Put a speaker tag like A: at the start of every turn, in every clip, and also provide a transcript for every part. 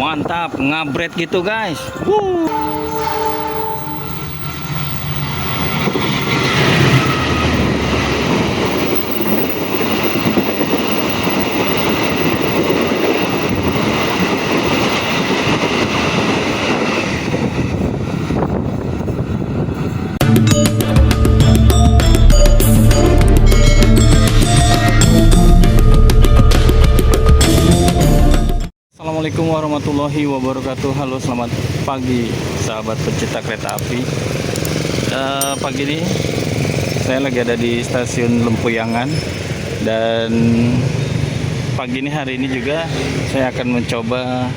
A: Mantap, ngabret gitu guys. Wuh. Assalamualaikum warahmatullahi wabarakatuh. Halo, selamat pagi sahabat pecinta kereta api. Pagi ini saya lagi ada di stasiun Lempuyangan, dan pagi ini hari ini juga saya akan mencoba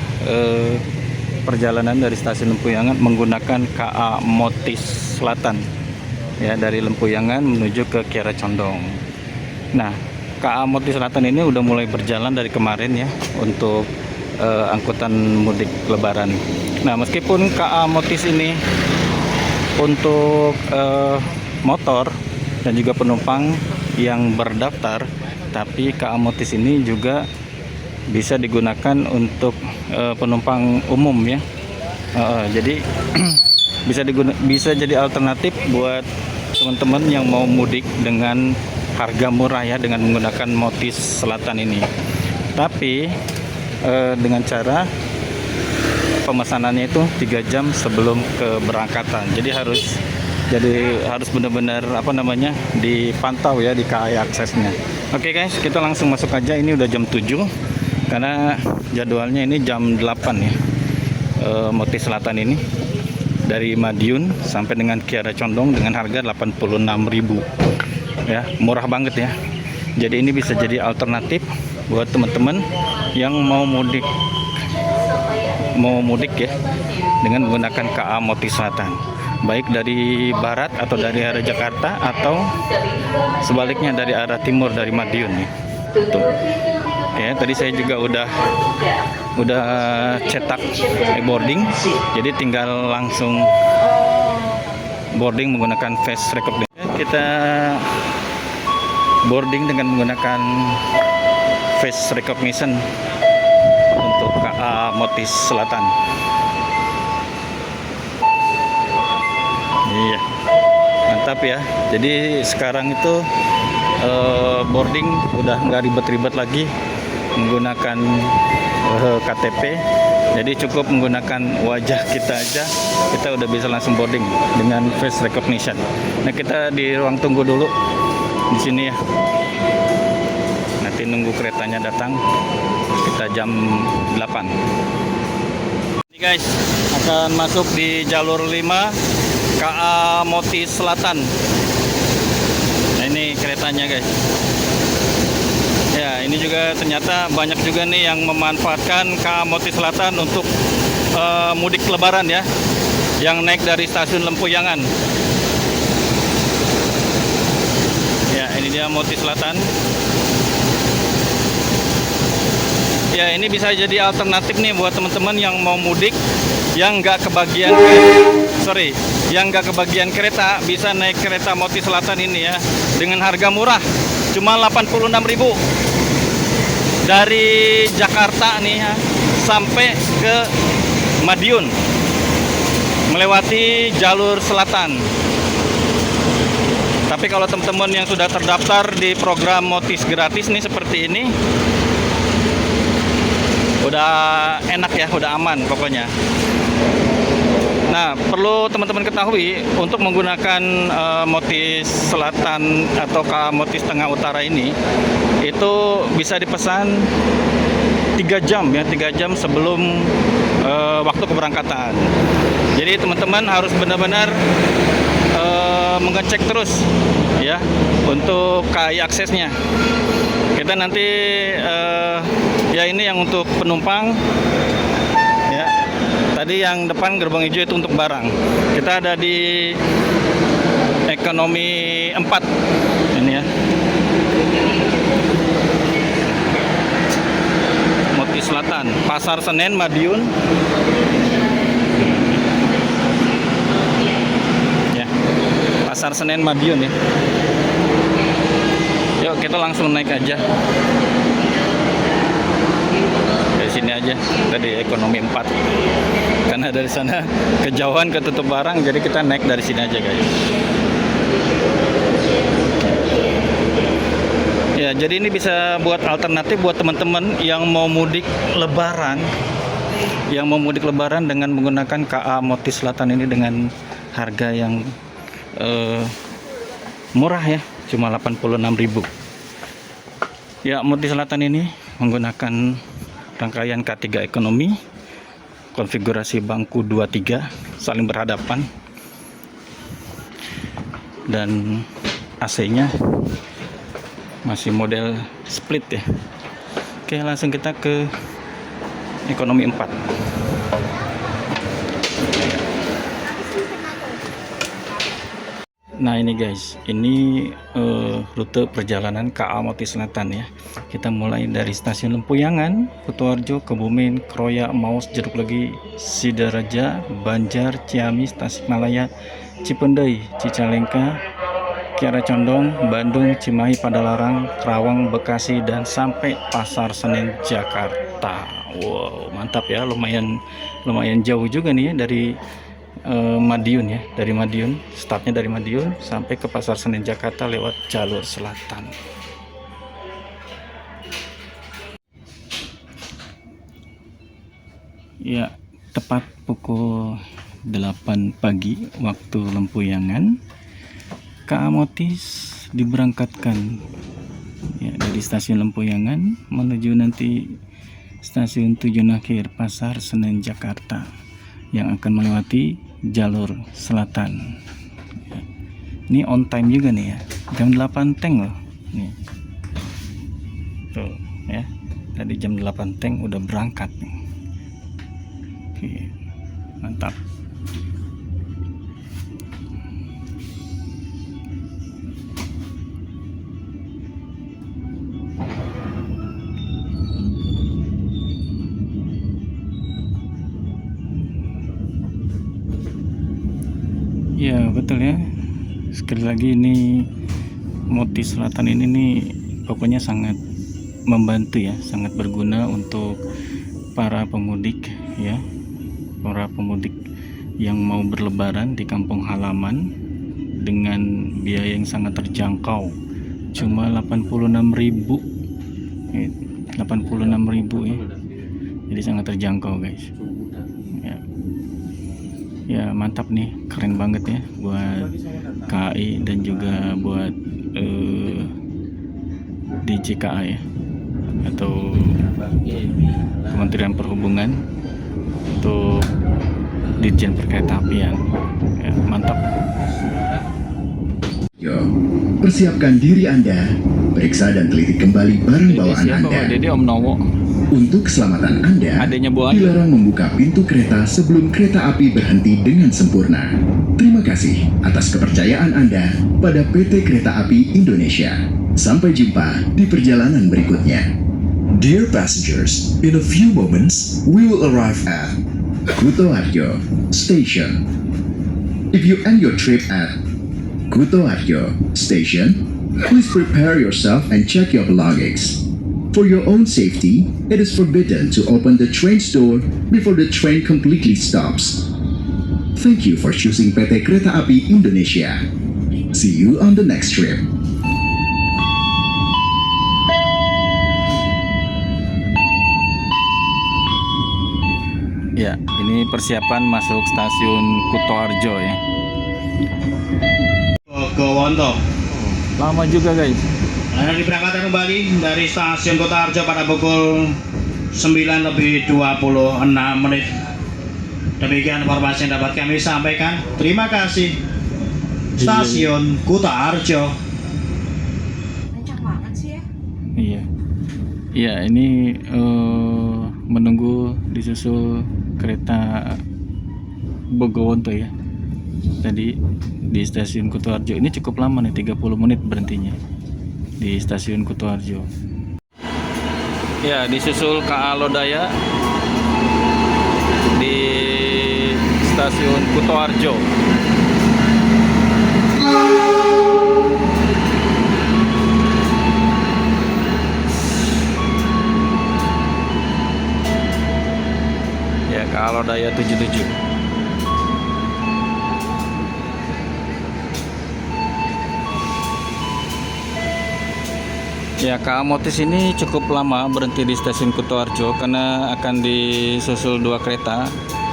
A: perjalanan dari stasiun Lempuyangan menggunakan KA Motis Selatan, ya, dari Lempuyangan menuju ke Kiara Condong. Nah, KA Motis Selatan ini udah mulai berjalan dari kemarin ya untuk angkutan mudik lebaran. Nah, meskipun KA Motis ini untuk motor dan juga penumpang yang berdaftar, tapi KA Motis ini juga bisa digunakan untuk penumpang umum ya. Jadi bisa jadi alternatif buat teman-teman yang mau mudik dengan harga murah ya, dengan menggunakan Motis Selatan ini. Tapi dengan cara pemesanannya itu 3 jam sebelum keberangkatan. Jadi harus benar-benar dipantau ya di KAI aksesnya. Oke guys, kita langsung masuk aja. Ini udah jam 7 karena jadwalnya ini jam 8 ya. Motis Selatan ini dari Madiun sampai dengan Kiara Condong dengan harga 86.000 ya, murah banget ya. Jadi ini bisa jadi alternatif buat teman-teman yang mau mudik ya, dengan menggunakan KA Motis Selatan, baik dari barat atau dari arah Jakarta, atau sebaliknya dari arah timur dari Madiun nih. Tuh. Ya, tadi saya juga udah cetak boarding, jadi tinggal langsung boarding menggunakan face recognition. Kita boarding dengan menggunakan face recognition untuk KA Motis Selatan. Iya, mantap ya. Jadi sekarang itu boarding udah nggak ribet-ribet lagi menggunakan KTP. Jadi cukup menggunakan wajah kita aja, kita udah bisa langsung boarding dengan face recognition. Nah, kita di ruang tunggu dulu di sini ya. Nanti nunggu keretanya datang, kita jam 8. Ini guys, akan masuk di jalur 5 KA Motis Selatan. Nah, ini keretanya guys. Ya, ini juga ternyata banyak juga nih yang memanfaatkan KA Motis Selatan untuk mudik lebaran ya, yang naik dari stasiun Lempuyangan. Ya, ini dia Motis Selatan. Ya, ini bisa jadi alternatif nih buat teman-teman yang mau mudik yang nggak kebagian kereta, bisa naik kereta Motis Selatan ini ya, dengan harga murah cuma 86.000 dari Jakarta nih ya, sampai ke Madiun melewati jalur selatan. Tapi kalau teman-teman yang sudah terdaftar di program Motis gratis nih seperti ini, udah enak ya, udah aman pokoknya. Nah, perlu teman-teman ketahui, untuk menggunakan Motis Selatan atau KA Motis Tengah Utara ini, itu bisa dipesan 3 jam ya, 3 jam sebelum waktu keberangkatan. Jadi teman-teman harus benar-benar mengecek terus ya untuk KAI aksesnya. Kita nanti ya, ini yang untuk penumpang ya. Tadi yang depan gerbang hijau itu untuk barang. Kita ada di ekonomi 4 ini ya. Motis Selatan, Pasar Senen, Madiun. Ya, Pasar Senen, Madiun ya. Yuk kita langsung naik aja. Dari sini sini aja tadi ekonomi 4, karena dari sana kejauhan ketutup barang, jadi kita naik dari sini aja guys. Ya, jadi ini bisa buat alternatif buat teman-teman yang mau mudik lebaran, dengan menggunakan KA Motis Selatan ini dengan harga yang murah ya, cuma 86.000. Ya, Motis Selatan ini menggunakan rangkaian K3 ekonomi, konfigurasi bangku 23 saling berhadapan, dan AC-nya masih model split ya. Oke, langsung kita ke ekonomi 4. Nah ini guys, ini rute perjalanan KA Motis Selatan ya. Kita mulai dari stasiun Lempuyangan, Kutoarjo, Kebumen, Kroya, Maus, Jeruk Legi, Sidaraja, Banjar, Ciamis, Tasikmalaya, Cipendei, Cicalengka, Kiara Condong, Bandung, Cimahi, Padalarang, Kerawang, Bekasi, dan sampai Pasar Senen, Jakarta. Wow, mantap ya, lumayan jauh juga nih ya dari Madiun ya, dari Madiun, startnya dari Madiun sampai ke Pasar Senen Jakarta lewat jalur selatan. Ya, tepat pukul 8 pagi waktu Lempuyangan, KA Motis diberangkatkan ya, dari stasiun Lempuyangan menuju nanti stasiun Tujuan Akhir Pasar Senen Jakarta yang akan melewati jalur selatan ya. Ini on time juga nih ya, jam 8 teng loh nih. Tuh ya, tadi jam 8 teng udah berangkat nih. Oke, mantap. Ya betul ya, sekali lagi ini Motis Selatan ini nih pokoknya sangat membantu ya, sangat berguna untuk para pemudik ya, para pemudik yang mau berlebaran di kampung halaman dengan biaya yang sangat terjangkau, cuma 86.000 ya, 86.000 ya, jadi sangat terjangkau guys ya. Ya mantap nih, keren banget ya buat KAI dan juga buat DJKA ya, atau Kementerian Perhubungan untuk Ditjen Perkeretaapian ya, mantap.
B: Yo, persiapkan diri Anda, periksa dan teliti kembali barang bawaan Anda.
A: Dede Om Nowo.
B: Untuk keselamatan Anda, dilarang membuka pintu kereta sebelum kereta api berhenti dengan sempurna. Terima kasih atas kepercayaan Anda pada PT Kereta Api Indonesia. Sampai jumpa di perjalanan berikutnya.
C: Dear passengers, in a few moments, we will arrive at
B: Kutoarjo Station. If you end your trip at Kutoarjo Station, please prepare yourself and check your belongings. For your own safety, it is forbidden to open the train's door before the train completely stops. Thank you for choosing PT Kereta Api Indonesia. See you on the next trip.
A: Ya, ini persiapan masuk stasiun Kutoarjo ya.
D: Ke Wonto.
A: Lama juga guys.
D: Ada diberangkatkan kembali dari stasiun Kutoarjo pada pukul 9:26. Demikian informasi yang dapat kami sampaikan. Terima kasih. Stasiun Kutoarjo.
E: Kencang banget sih ya.
A: Iya. Iya, ini menunggu disusul kereta Bogowonto ya. Tadi di stasiun Kutoarjo ini cukup lama nih, 30 menit berhentinya di stasiun Kutoarjo. Ya, disusul KA Lodaya di stasiun Kutoarjo. KA Lodaya 77. Ya, KA Motis ini cukup lama berhenti di stasiun Kutoarjo karena akan disusul 2 kereta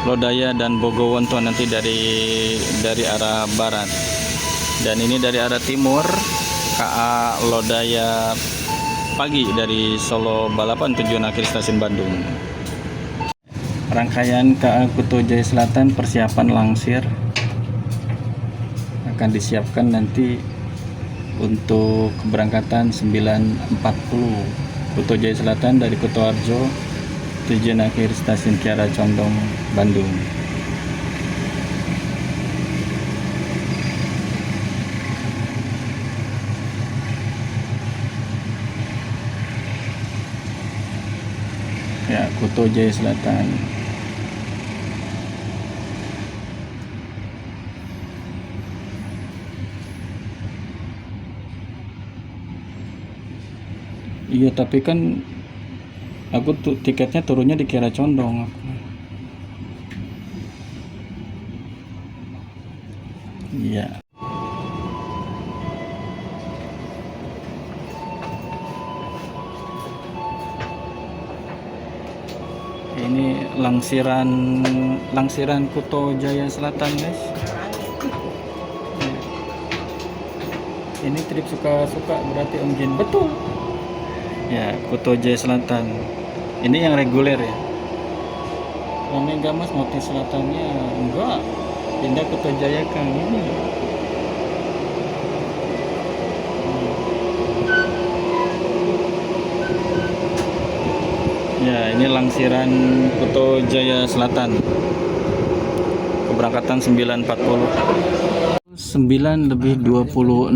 A: Lodaya dan Bogowonto nanti dari arah barat. Dan ini dari arah timur KA Lodaya pagi dari Solo Balapan tujuan akhir stasiun Bandung. Rangkaian KA Kuto Jaya Selatan persiapan langsir akan disiapkan nanti untuk keberangkatan 9.40 Kuto Jaya Selatan dari Kutoarjo tujuan akhir stasiun Kiara Condong Bandung. Ya, Kuto Jaya Selatan. Iya, tapi kan aku tuh tiketnya turunnya di Kiara Condong aku. Iya. Ini langsiran Kuto Jaya Selatan, guys. Ini trip suka-suka berarti Om Jin. Betul. Ya, Kuto Jaya Selatan. Ini yang reguler ya. Rame enggak Mas Motis Selatannya? Enggak. Pindah Kuto Jaya Kang ini. Ya, ini langsiran Kuto Jaya Selatan. Keberangkatan 9.40. 9:26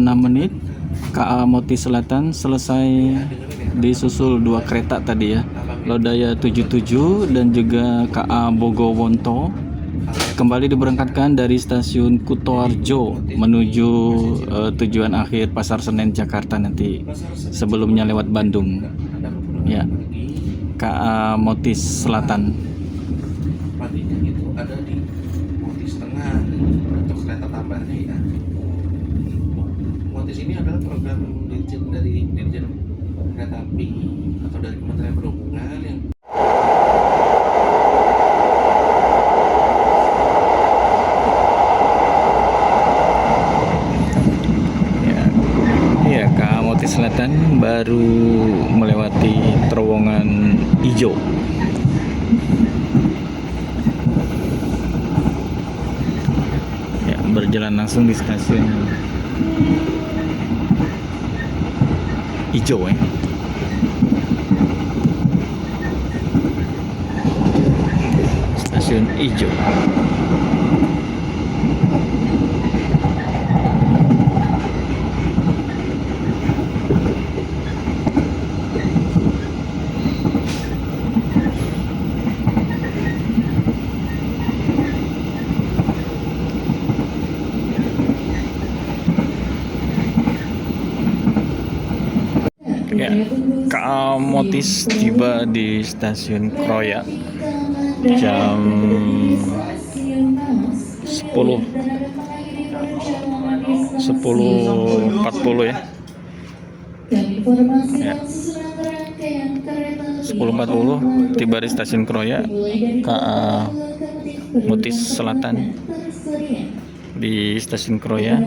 A: KA Motis Selatan selesai disusul 2 kereta tadi ya, Lodaya 77 dan juga KA Bogowonto kembali diberangkatkan dari stasiun Kutoarjo menuju tujuan akhir Pasar Senen Jakarta nanti sebelumnya lewat Bandung ya. KA Motis Selatan.
F: Paginya itu ada di Motis Tengah untuk kereta tambahannya ya. Motis ini adalah program dari Dirjen Kereta Api atau dari Kementerian Perhubungan yang
A: ya, KA Motis Selatan baru melewati terowongan hijau. Ya, berjalan langsung di stasiun hijau ya. Stasiun hijau. Ya, KA Motis tiba di stasiun Kroya jam 10.40 ya. 10.40 tiba di stasiun Kroya KA Motis Selatan di stasiun Kroya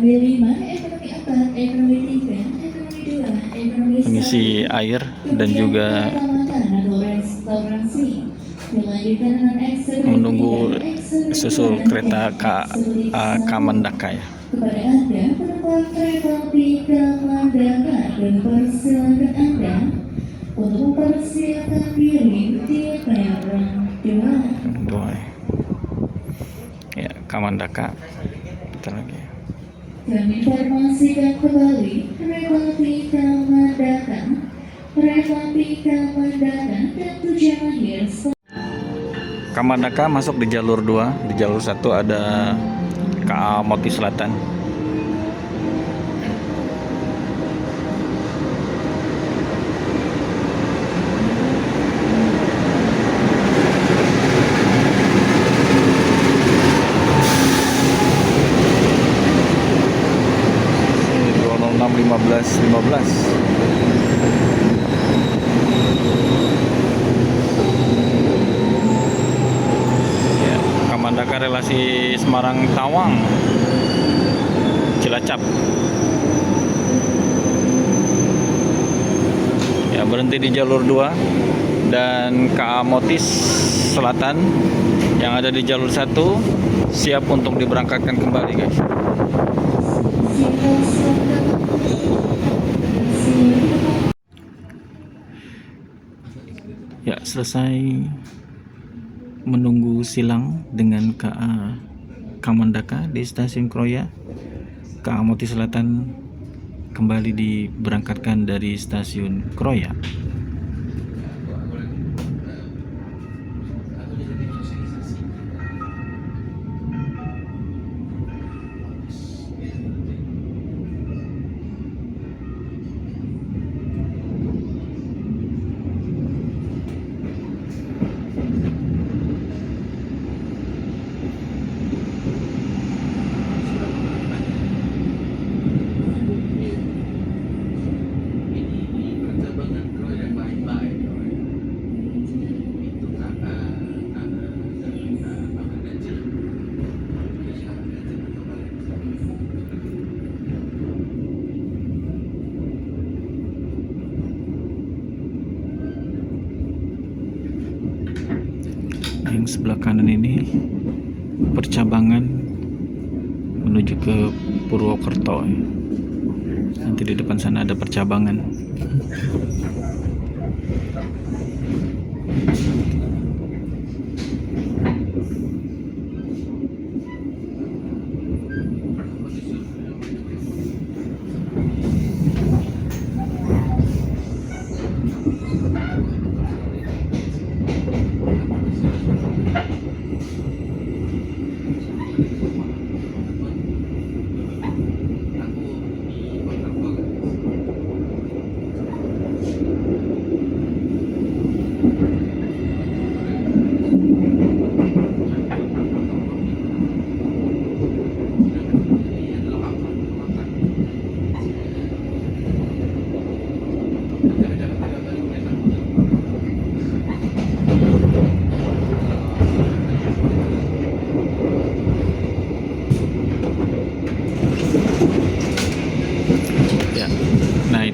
A: mengisi air dan juga menunggu susul kereta KA Kamandaka ya.
G: Kepada Anda, penumpang kereta api Kamandaka dan persilakan Anda untuk mempersiapkan diri di peron 2.
A: Ya, Kamandaka. Bentar lagi.
G: Kami informasikan kembali kereta api Kamandaka dan tujuan akhir
A: Kamandaka masuk di jalur 2, di jalur 1 ada KA Motis Selatan. 15.15. Ya, Kamandaka relasi Semarang Tawang Cilacap. Ya, berhenti di jalur 2 dan KA Motis Selatan yang ada di jalur 1 siap untuk diberangkatkan kembali, guys. Ya, selesai menunggu silang dengan KA Kamandaka di stasiun Kroya. KA Motis Selatan kembali diberangkatkan dari stasiun Kroya. Yang sebelah kanan ini percabangan menuju ke Purwokerto. Nanti di depan sana ada percabangan.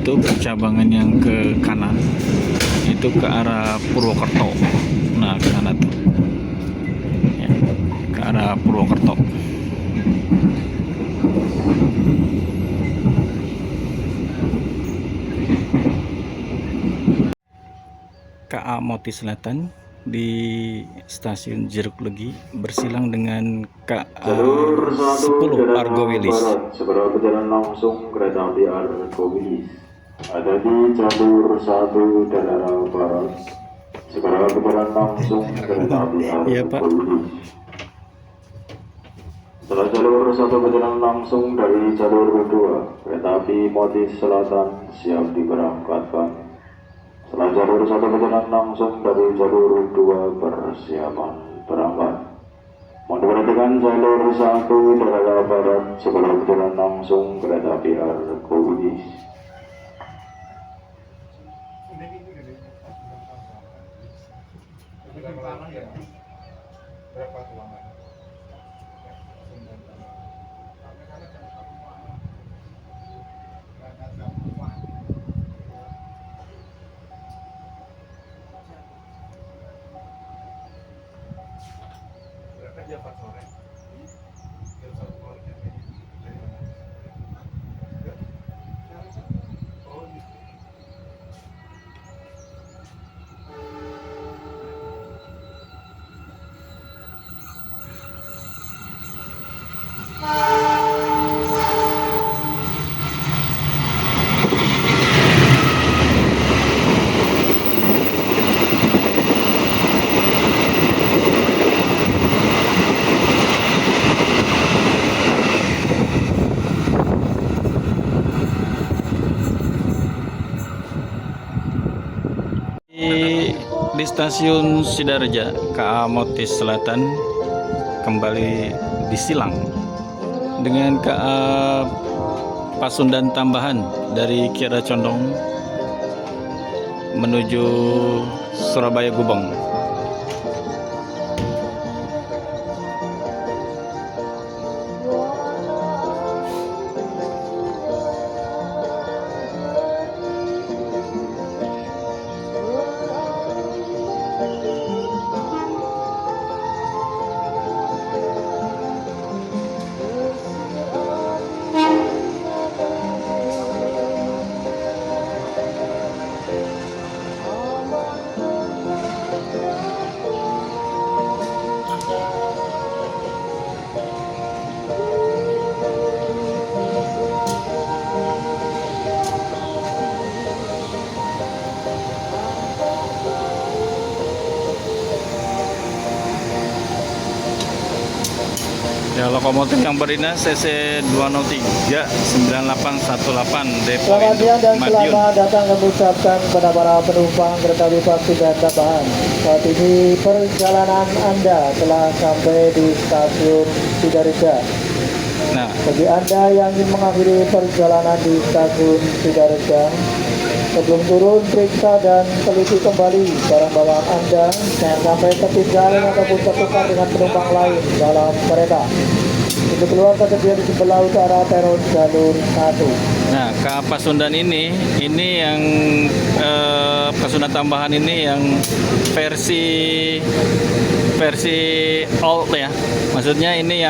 A: Itu percabangan yang ke kanan itu ke arah Purwokerto. Nah, ke sana tuh ya, ke arah Purwokerto. KA Motis Selatan di stasiun Jeruk Legi bersilang dengan KA 10 Argo Wilis.
H: Segera berjalan langsung kereta api Argo Wilis. Ada di jalur 1 dan arah barat. Segera berjalan langsung kereta api Argo
A: Iya, Pak.
H: Wilis. Setelah jalur 1 berjalan langsung dari jalur 2, kereta api Motis Selatan siap diberangkatkan. Setelah jalur 1 berjalan langsung dari jalur 2 persiapan berangkat. Mohon diperhatikan jalur 1 dari arah barat sebelum berjalan langsung kereta api Argo Wilis.
A: Di stasiun Sidareja, KA Motis Selatan kembali disilang dengan KA Pasundan tambahan dari Kiara Condong menuju Surabaya Gubeng. Ya, lokomotif yang berdinas CC 203 9818 Depo
I: Selamat siang dan
A: Madiun.
I: selamat datang kami ucapkan kepada para penumpang kereta api Pasundan tambahan. Saat ini perjalanan Anda telah sampai di stasiun Sidareja.
A: Nah,
I: Bagi Anda yang ingin mengakhiri perjalanan di stasiun Sidareja, sebelum turun periksa dan teliti kembali barang bawaan Anda, jangan sampai ketinggalan ataupun tertukar dengan penumpang lain dalam kereta. Untuk keluar tersedia di sebelah utara peron jalur 1.
A: nah KA Pasundan ini yang Pasundan tambahan ini yang versi old ya. Maksudnya ini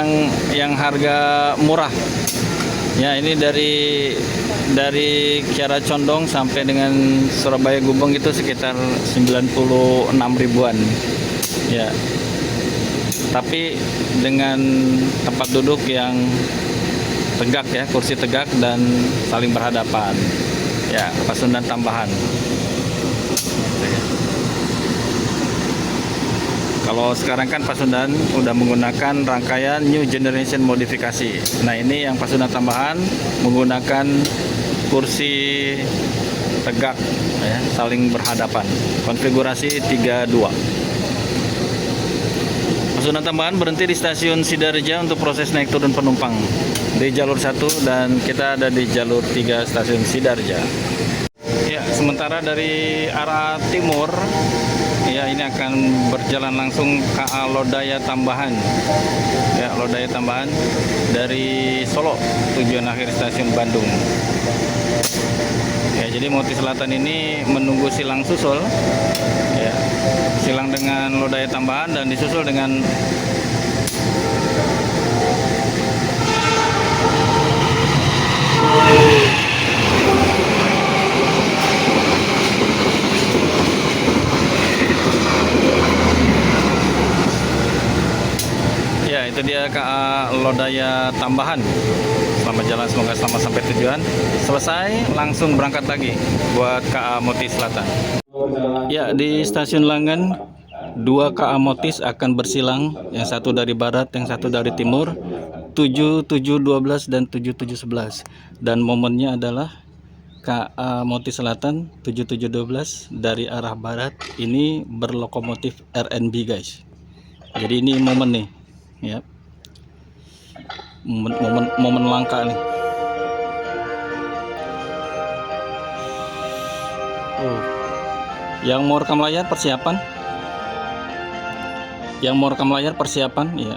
A: yang harga murah. Ya, ini dari Kiara Condong sampai dengan Surabaya Gubeng itu sekitar 96 ribuan. Ya. Tapi dengan tempat duduk yang tegak ya, kursi tegak dan saling berhadapan. Ya, Pasundan tambahan. Kalau sekarang kan Pasundan udah menggunakan rangkaian New Generation modifikasi. Nah, ini yang Pasundan tambahan menggunakan kursi tegak ya, saling berhadapan. Konfigurasi 32. Pasundan tambahan berhenti di stasiun Sidareja untuk proses naik turun penumpang di jalur 1 dan kita ada di jalur 3 stasiun Sidareja. Ya, sementara dari arah timur ya ini akan berjalan langsung KA Lodaya tambahan. Ya, Lodaya tambahan dari Solo tujuan akhir stasiun Bandung. Ya, jadi Motis Selatan ini menunggu silang susul. Ya, silang dengan Lodaya tambahan dan disusul dengan ya, itu dia KA Lodaya tambahan. Selamat jalan, semoga selamat sampai tujuan. Selesai, langsung berangkat lagi buat KA Motis Selatan. Ya, di stasiun Langan 2 KA Motis akan bersilang, yang satu dari barat, yang satu dari timur, 7712 dan 7711. Dan momennya adalah KA Motis Selatan 7712 dari arah barat ini berlokomotif RNB guys. Jadi ini momen nih, ya. Momen langka nih. Yang mau rekam layar persiapan. Yang mau rekam layar persiapan, ya.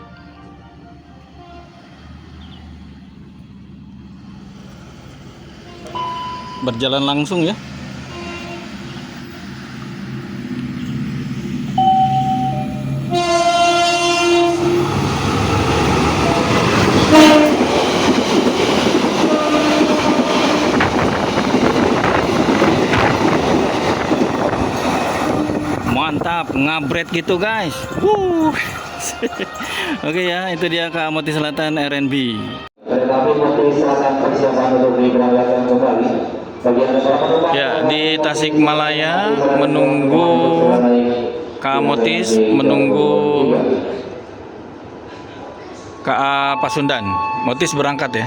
A: Berjalan langsung ya. Mantap, ngabret gitu guys. Oke ya, itu dia KA Motis Selatan RNB. Ya, di Tasikmalaya menunggu KA Motis, menunggu KA Pasundan. Motis berangkat ya.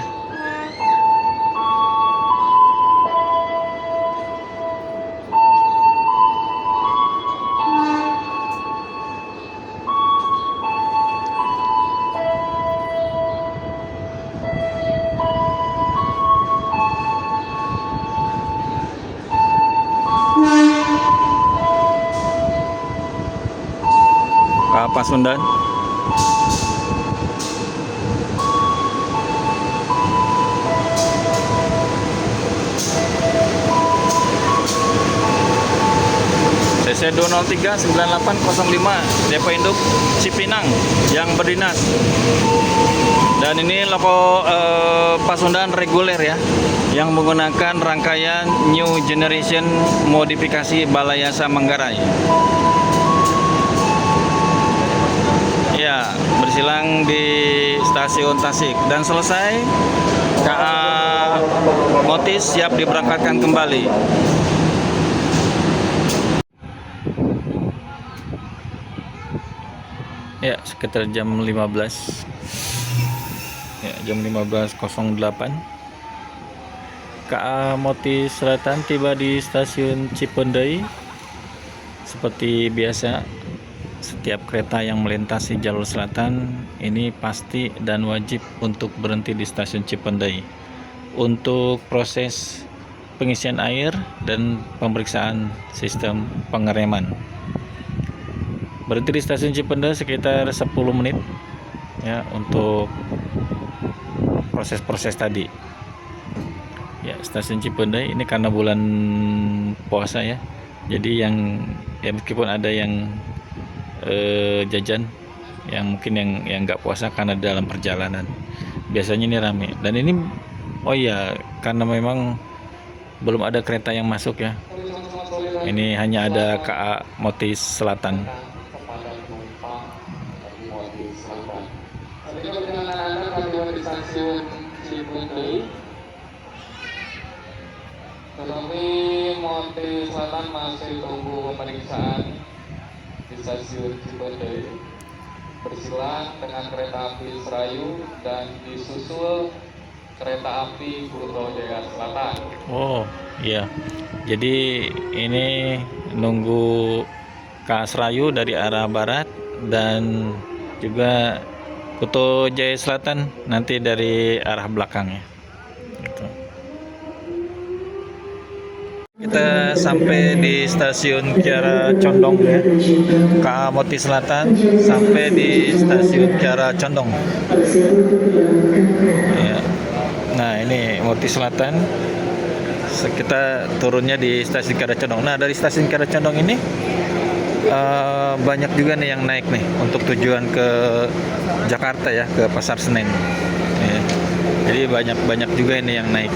A: KA Pasundan. CC 203 9805 Depo Induk Cipinang yang berdinas. Dan ini loko Pasundan reguler ya, yang menggunakan rangkaian New Generation modifikasi Balayasa Manggarai. Ya, bersilang di stasiun Tasik dan selesai. KA Motis siap diberangkatkan kembali. Ya, sekitar jam 15. Ya, jam 15.08. KA Motis Selatan tiba di stasiun Cipendei. Seperti biasa, setiap kereta yang melintasi jalur selatan ini pasti dan wajib untuk berhenti di stasiun Cipendei untuk proses pengisian air dan pemeriksaan sistem pengereman. Berhenti di stasiun Cipendei sekitar 10 menit ya untuk proses-proses tadi. Ya, stasiun Cipendei ini karena bulan puasa ya. Jadi yang ya meskipun ada yang jajan yang mungkin yang nggak puasa karena dalam perjalanan. Biasanya ini rame. Dan ini oh iya, karena memang belum ada kereta yang masuk ya. Ini hanya ada KA Motis Selatan.
J: Tetapi Motis Selatan masih tunggu pemeriksaan di stasiun Cipendei, bersilang dengan kereta api Serayu dan disusul kereta api Kuto Jaya Selatan.
A: Oh iya, jadi ini nunggu KA Serayu dari arah barat dan juga Kuto Jaya Selatan nanti dari arah belakangnya. Gitu. Kita sampai di stasiun Kiara Condong ya. KA Motis Selatan sampai di stasiun Kiara Condong. Ya. Nah, ini Motis Selatan. Kita turunnya di stasiun Kiara Condong. Nah, dari stasiun Kiara Condong ini banyak juga nih yang naik nih untuk tujuan ke Jakarta ya, ke Pasar Senen. Ya. Jadi banyak juga ini yang naik.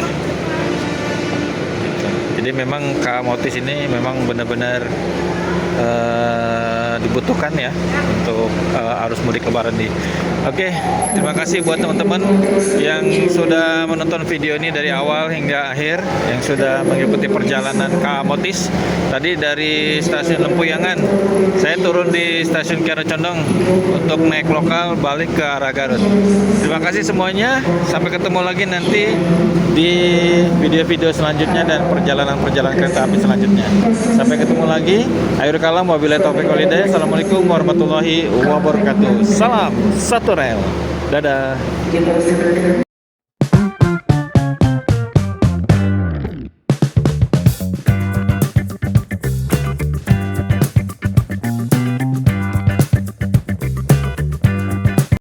A: Jadi memang KA Motis ini memang benar-benar dibutuhkan ya untuk arus mudik lebaran ini. Oke, terima kasih buat teman-teman yang sudah menonton video ini dari awal hingga akhir, yang sudah mengikuti perjalanan KA Motis. Tadi dari stasiun Lempuyangan, saya turun di stasiun Kiara Condong untuk naik lokal balik ke arah Garut. Terima kasih semuanya, sampai ketemu lagi nanti di video-video selanjutnya dan perjalanan-perjalanan kereta api selanjutnya. Sampai ketemu lagi. Akhir kalam, wabillahi taufiq wal hidayah. Assalamualaikum warahmatullahi wabarakatuh. Salam satu rel. Dadah.